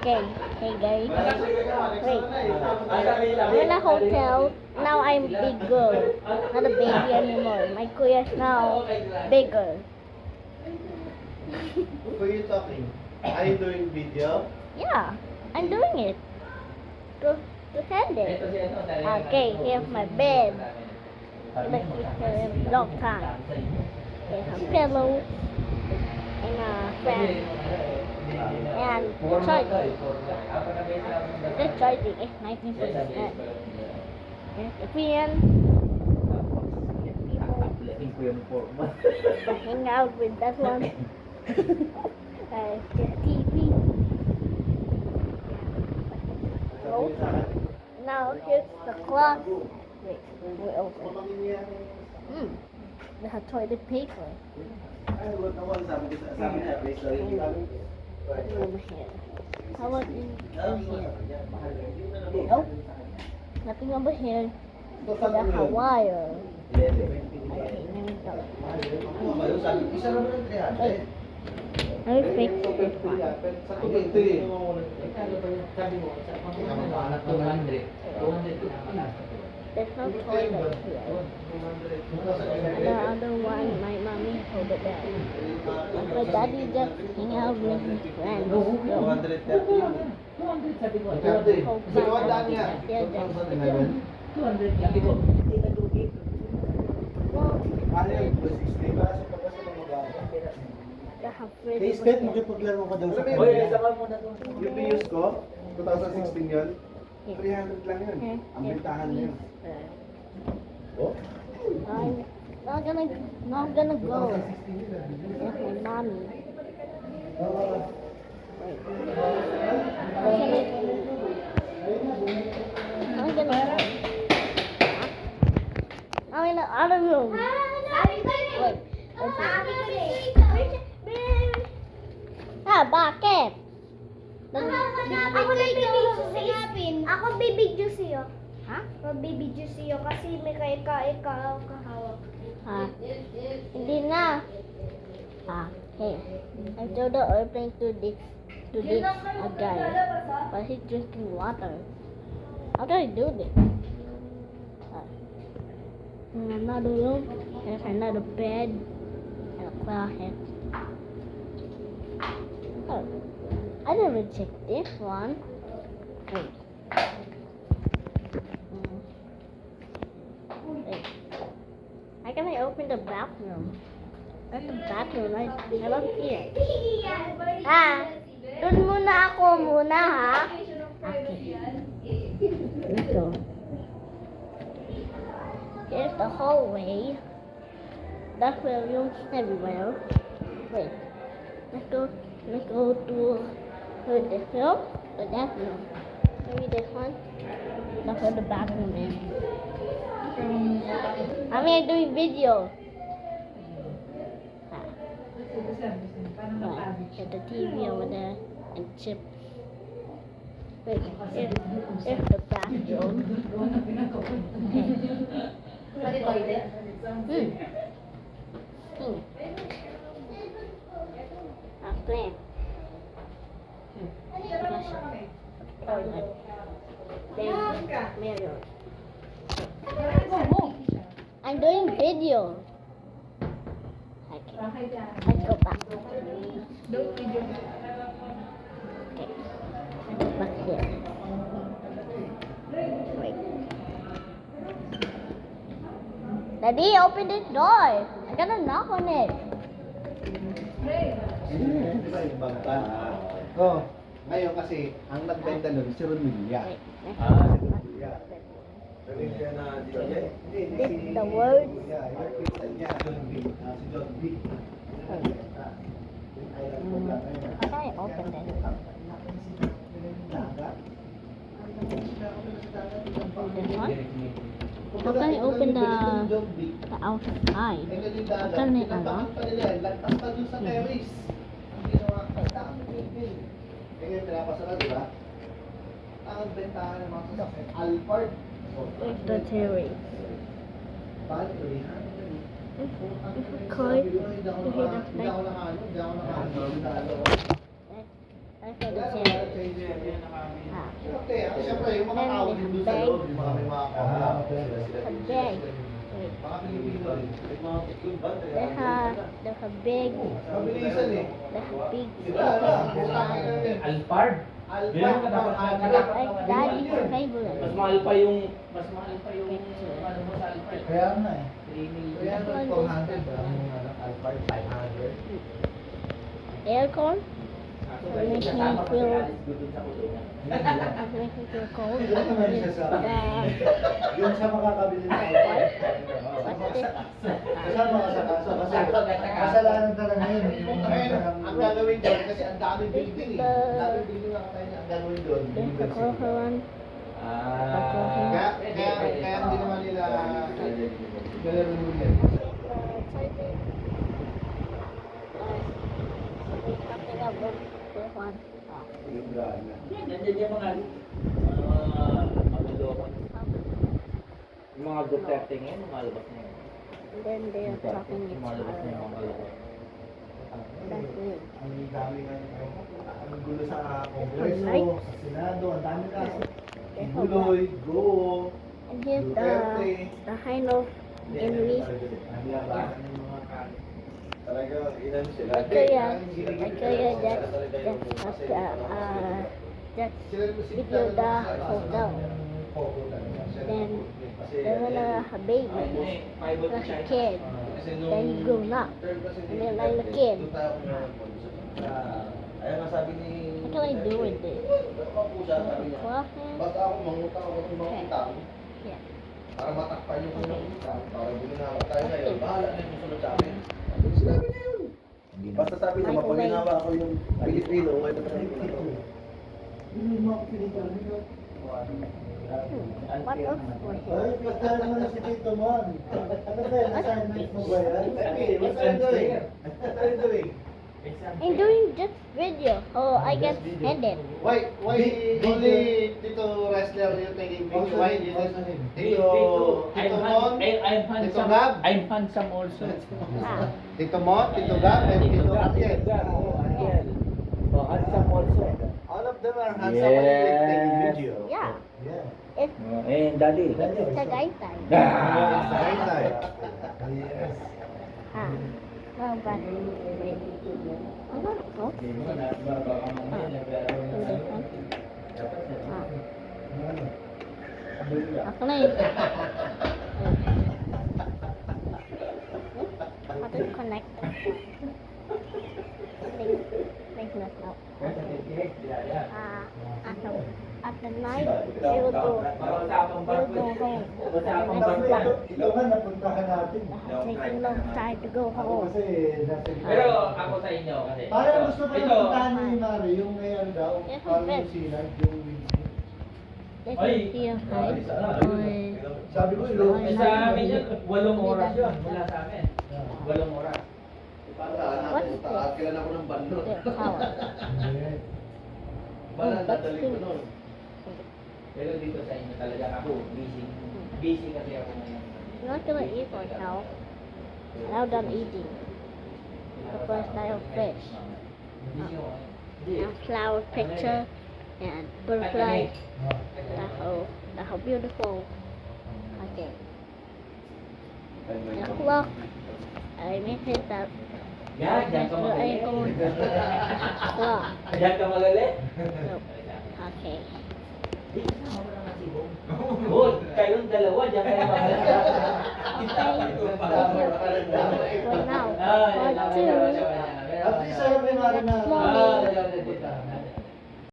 Okay, hey guys. Wait. I'm in a hotel. Now I'm bigger. Not a baby anymore. My kuya is now bigger. Who are you talking? Are you doing video? Yeah, I'm doing it. To send it. Okay, here's my bed. I've been here a long time. Here's a pillow. And a fan. And charging. The charging is 19%. Here's the fan. People hang out with that one. The TV. Oh, now here's the clock. Wait, we open. They have toilet paper. Over here. How about in here? Nope. Nothing over here. There's a wire. Okay, let me go. Wait. Let me fix this one. There's no toilet here. And the other one, my mommy over there. My daddy just hang out with his friends. K-State, makipaglaro ka daw sa kanya. Yung views ko, 2016 yun, 300 lang yun. Ang bentahan niyo. Oh? I'm not gonna go. With my mommy. Wait. I'm gonna go. I'm in the other room. Wait. Bakit? Ako nag-bibidyo Ako bibidyo sa'yo. Ha? Magbibidyo sa'yo kasi may kahawak. Hindi na. Okay. I told the airplane to this a guy, but he's drinking water. How do I do this? In another room, there's another bed and a closet. Oh, I never checked this one. Wait. Wait. How can I open the bathroom? Where's the bathroom? I don't see it. Dun muna ako ha? Okay. Let's go. Here's the hallway. That's where rooms everywhere. Wait. Let's go to this room, or that room. Maybe this one. That's where the bathroom is. I'm here doing video. Right. Get the TV over there and chips. Wait, here's the bathroom. Clean. Toilet. Mirror. I'm doing video. Okay. Let's go back. Okay. Let's go back here. Wait. Daddy, open this door. I gotta knock on it. Oh, ngayon kasi, ang nagbenta nun, si Ronilla. Wait. Si Ronilla. This is the word. How can I open this? This one? How can I open the outside? How can I unlock? Ngayon, pinapasara, di ba? Ang bentahan ng mga sasakyan, Alphard. Where's the terrace? Bakit? If we could, to hit us like I said the same. Ah, Siyempre, yung mga tao din doon sa loob, yung mga may mga a bag. Wait. mga Pilipino rin. They have big, Mabilisan eh. they have big Wala na. Alphard. Ganyan ka dapat like daddy's Mas favorite. mahal pa yung ano mo sa Alphard. Kaya nga eh. 3 Kaya million. nga 400, ang Alphard 500. Aircon Make me feel- Make makes me feel cold. Wala naman siya sa yung sa makakabili ng Alphard. What's this? Kasama ka sa kaso kasi kasalanan talaga yun. Ang gagawin doon kasi ang daming building eh. Ang daming building na katayin na ang gagawin doon. There's the cold one. Kaya hindi naman nila gagawin mo yan. Something about this one. Yung gaan na. Nandiyan yung mga magluloko. Yung mga Duterte ngayon, lumalabas na yun. And then they're talking each Lumalabas na yung other. mga loko. That's weird. Ang dami nga ang gulo sa Kongreso, sa Senado, ang dami na. Guloy, Go, And here's Duterte. the kind of English. Ang labanan ng mga talaga ilan sila. I tell you that if you're the hotel, then they're gonna have a baby, like a kid, then you grown up, and then like a kid. Ayun nga sabi ni... What can I do with this? Cloth him? Basta ako mangutang ako ng mga utang Yeah. para matakpan yung unang utang para ginawa tayo ngayon. Bahala na yung sunod sa amin. Sinabi niya yun. Basta sabi niya, mapaginawa ako yung Pilipino, ngayon na tayo ko. Yung mga Pilipino. What else for him? Ay, pagkala mo na si Tito Mon. Ano ba yan? Assignment mo ba yan? What are you doing? What are you doing? I'm doing just video. Oh, I get headed. Why only Tito Wrestler you taking video? Why you Tito Mon? I'm Tito handsome. Gab? I'm handsome also. Ah, Tito Mon, Tito Gab, and Tito Ariel. Oh, handsome also. All of them are handsome when they taking video. yeah. Yeah. It's Daddy. it's a guy time. It's the right side. Yes. Ah, no, but wait. Oh, no, no. Ako na yun. How to connect? Think not now. At the night, they will go home. Ito nga napuntahan natin. Taking long time to go Ako home. kasi nasa Pero ako sa inyo kasi. parang gusto ko ito, na puntahan ni Mari, yung ngayon daw, Yes, parang yes. yung sinag, yung They Ay, can see your height. sabi ko, Eh, sa amin yun, 8 oras yun mula sa amin. 8 oras. What's this? Kailan ako ng bando. The power. Bala, dadali ko nun. Pero dito sa inyo talaga ako, busy. Busy kasi ako ngayon. I'm not gonna eat right now. Now done eating. The first night of fish. Busy ako. And flower picture and butterfly. That's how beautiful. Okay. And clock. I made it that. Yan, diyan ka magaling. Clock. Diyan ka magaling? No. Okay. Hoy, kayong dalawa, diyan kayo magaling. Right now. Ah, yan, Part yan, two. yan, yan, yan. At least alam ni Mari na, Next morning. yan, yan, yan.